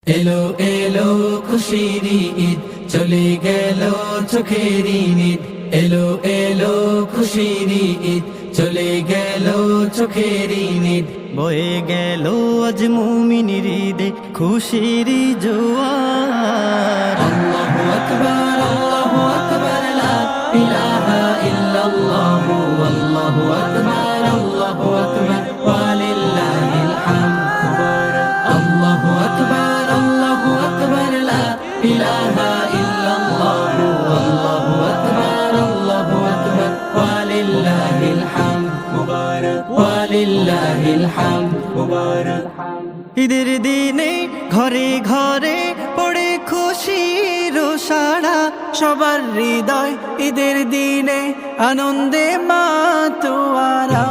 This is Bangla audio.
এলো এলো খুশির ঈদ, চলে গেল চোখের নিদ। এলো এলো খুশির ঈদ, চলে গেল চোখের নিদ। বয়ে গেল আজ মুমিনের ঈদে খুশির জোয়ার। আল্লাহু আকবার, আল্লাহু আকবার, লা ইলাহা ইল্লাল্লাহ, আল্লাহু আকবার, আল্লাহু আকবার, ওয়ালিল্লাহিল হামদ। আল্লাহু আকবার, আল্লাহু আকবার, লা ইলাহা ইল্লাল্লাহ, আল্লাহু আকবার, আল্লাহু আকবার, ওয়ালিল্লাহিল হামদ, ওয়ালিল্লাহিল হামদ। ঈদের দিনে ঘরে ঘরে পড়ে খুশির সাড়া, সবার হৃদয় ঈদের দিনে আনন্দে মাতোয়ারা।